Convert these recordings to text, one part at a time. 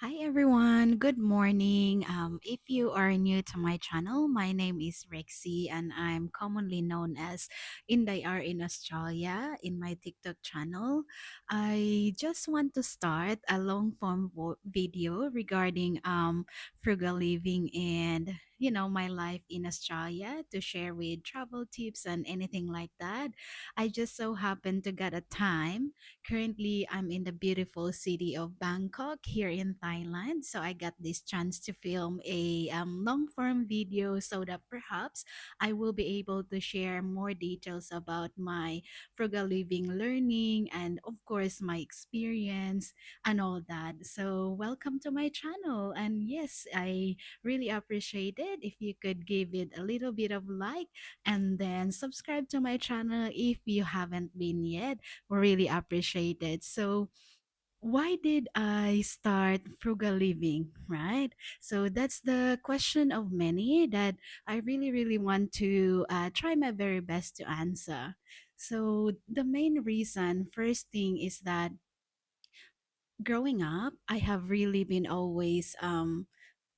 Hi everyone, good morning. If you are new to my channel, my name is Rexy and I'm commonly known as Inday R in Australia in my TikTok channel. I just want to start a long form video regarding frugal living and my life in Australia to share with travel tips and anything like that. I just so happen to get a time. Currently, I'm in the beautiful city of Bangkok here in Thailand. So I got this chance to film a long form video so that perhaps I will be able to share more details about my frugal living learning and, of course, my experience and all that. So, welcome to my channel. And yes, I really appreciate it if you could give it a little bit of like and then subscribe to my channel if you haven't been yet really appreciate it. So, why did I start frugal living, right? So, that's the question of many that I really, really want to try my very best to answer. So, the main reason, first thing, is that growing up, I have really been always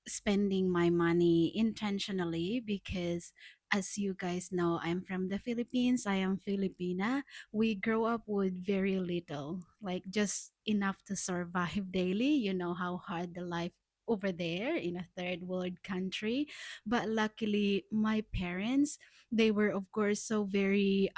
spending my money intentionally because as you guys know, I'm from the Philippines. I am Filipina. We grow up with very little, like just enough to survive daily. You know how hard the life over there in a third world country. But luckily my parents, they were of course so very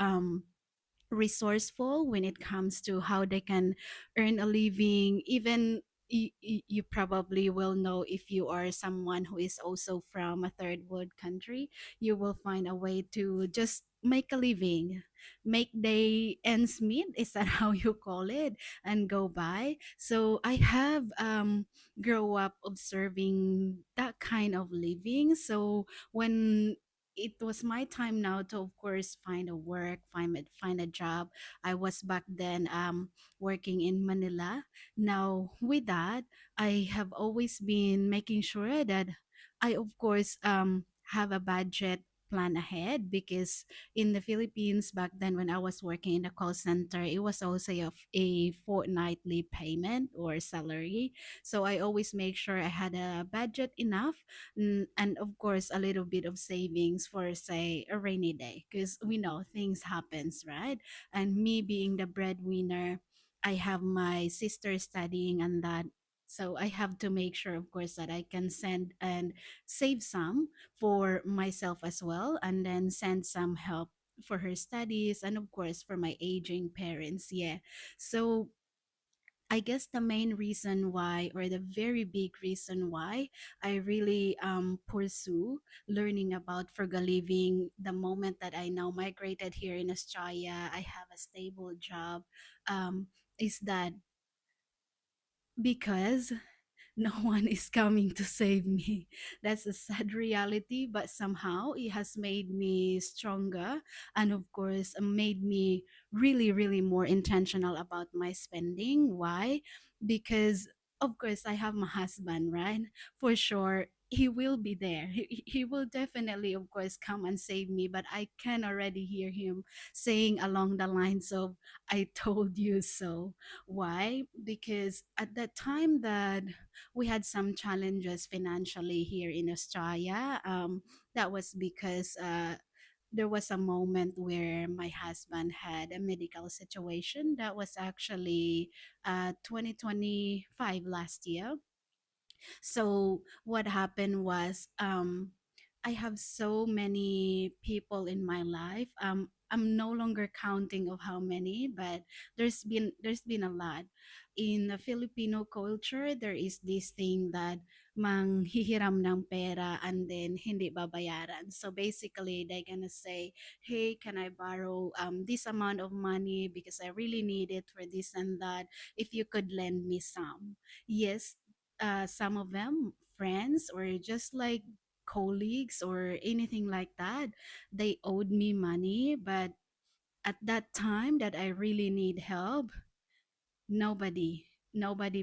resourceful when it comes to how they can earn a living. Even you probably will know if you are someone who is also from a third world country, you will find a way to just make a living, make day ends meet, is that how you call it, and go by. So I have grow up observing that kind of living. So when it was my time now to of course find a work, find a job. I was back then working in Manila. Now with that, I have always been making sure that I of course have a budget plan ahead, because in the Philippines back then when I was working in the call center, it was also a fortnightly payment or salary. So I always make sure I had a budget enough, and of course a little bit of savings for say a rainy day, because we know things happens, right? And me being the breadwinner, I have my sister studying and that, so I have to make sure of course that I can send and save some for myself as well, and then send some help for her studies and of course for my aging parents. Yeah. So I guess the main reason why, or the very big reason why, I really pursue learning about frugal living the moment that I now migrated here in Australia, I have a stable job, um, is that because no one is coming to save me. That's a sad reality, but somehow it has made me stronger and, of course, made me really, really more intentional about my spending. Why? Because, of course, I have my husband, right? For sure. He will be there. He will definitely, of course, come and save me. But I can already hear him saying along the lines of, I told you so. Why? Because at that time that we had some challenges financially here in Australia. That was because there was a moment where my husband had a medical situation. That was actually 2025 last year. So what happened was I have so many people in my life. I'm no longer counting of how many, but there's been a lot. In the Filipino culture, there is this thing that manghihiram ng pera and then hindi babayaran. So basically, they're gonna say, "Hey, can I borrow this amount of money because I really need it for this and that? If you could lend me some." Yes, some of them friends or just like colleagues or anything like that, they owed me money, but at that time that I really need help, nobody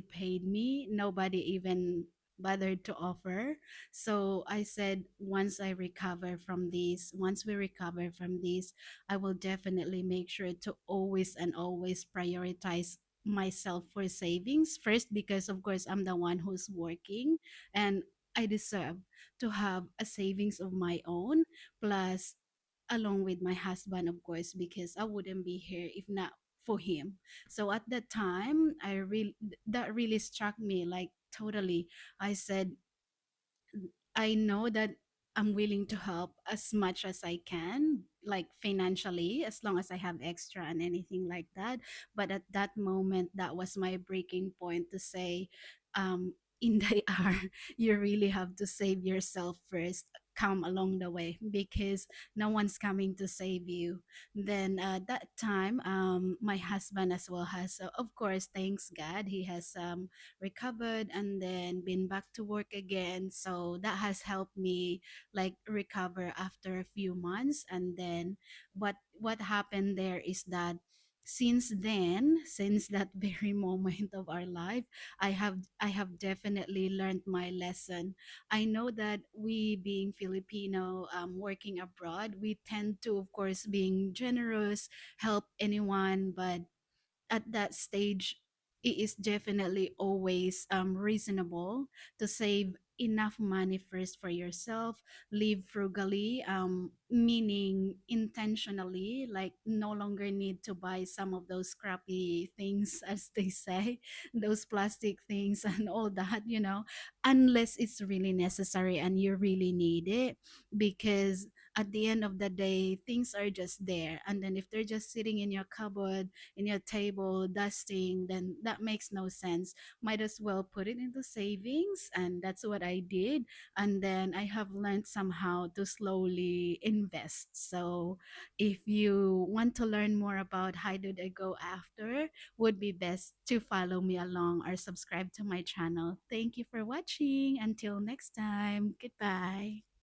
paid me, nobody even bothered to offer. So I said, once we recover from this, I will definitely make sure to always and always prioritize myself for savings first, because of course I'm the one who's working, and I deserve to have a savings of my own, plus along with my husband, of course, because I wouldn't be here if not for him. So at that time, that really struck me like totally. I said, I know that I'm willing to help as much as I can, like financially, as long as I have extra and anything like that. But at that moment, that was my breaking point to say, in the R, you really have to save yourself first, come along the way, because no one's coming to save you. Then that time, my husband as well has, of course, thanks God, he has recovered and then been back to work again. So that has helped me like recover after a few months. And then what happened there is that since then, since that very moment of our life, I have definitely learned my lesson. I know that we being Filipino, working abroad, we tend to, of course, being generous, help anyone, but at that stage, it is definitely always reasonable to save enough money first for yourself, live frugally, meaning intentionally, like no longer need to buy some of those crappy things, as they say, those plastic things and all that, unless it's really necessary and you really need it. Because at the end of the day, things are just there. And then if they're just sitting in your cupboard, in your table dusting, then that makes no sense. Might as well put it into savings, and that's what I did. And then I have learned somehow to slowly invest. So if you want to learn more about how did I go after, would be best to follow me along or subscribe to my channel. Thank you for watching. Until next time, goodbye.